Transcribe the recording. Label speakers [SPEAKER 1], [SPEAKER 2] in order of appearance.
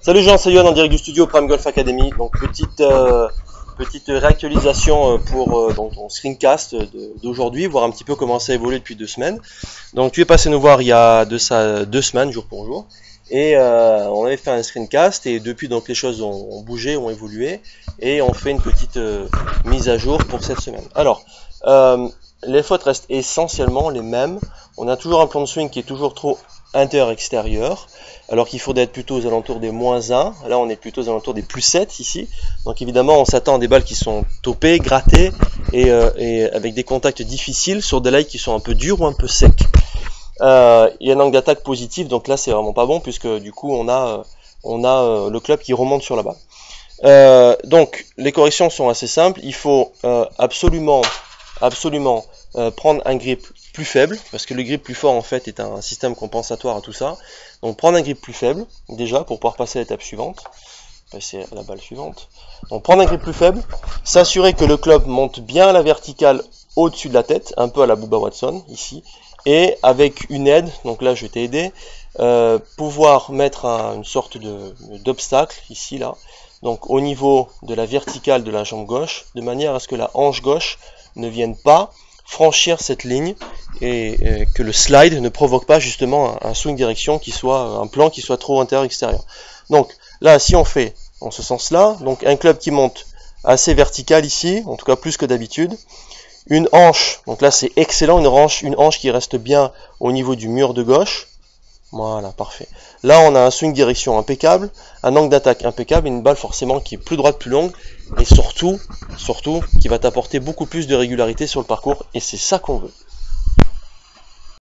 [SPEAKER 1] Salut Jean, c'est Yoann en direct du studio Prime Golf Academy. Donc petite réactualisation pour donc ton screencast d'aujourd'hui, voir un petit peu comment ça a évolué depuis 2 semaines. Donc tu es passé nous voir il y a de ça 2 semaines, jour pour jour, et on avait fait un screencast et depuis donc les choses ont bougé, ont évolué et on fait une petite mise à jour pour cette semaine. Alors les fautes restent essentiellement les mêmes. On a toujours un plan de swing qui est toujours trop intérieur-extérieur, alors qu'il faudrait être plutôt aux alentours des -1. Là, on est plutôt aux alentours des +7 ici. Donc évidemment, on s'attend à des balles qui sont topées, grattées et avec des contacts difficiles sur des lays qui sont un peu durs ou un peu secs. Il y a un angle d'attaque positif, donc là, c'est vraiment pas bon puisque du coup, on a le club qui remonte sur la balle. Donc, les corrections sont assez simples. Il faut absolument prendre un grip plus faible, parce que le grip plus fort en fait est un système compensatoire à tout ça. Donc prendre un grip plus faible déjà pour pouvoir passer à l'étape suivante, passer à la balle suivante. Donc prendre un grip plus faible, s'assurer que le club monte bien à la verticale au-dessus de la tête, un peu à la Bubba Watson ici, et avec une aide, donc là je vais t'aider, pouvoir mettre une sorte d'obstacle ici là, donc au niveau de la verticale de la jambe gauche, de manière à ce que la hanche gauche ne vienne pas franchir cette ligne et que le slide ne provoque pas justement un swing direction qui soit un plan qui soit trop intérieur-extérieur. Donc là, si on fait en ce sens-là, donc un club qui monte assez vertical ici, en tout cas plus que d'habitude, une hanche, donc là c'est excellent, une hanche qui reste bien au niveau du mur de gauche. Voilà, parfait. Là, on a un swing direction impeccable, un angle d'attaque impeccable, une balle forcément qui est plus droite, plus longue, et surtout, qui va t'apporter beaucoup plus de régularité sur le parcours, et c'est ça qu'on veut.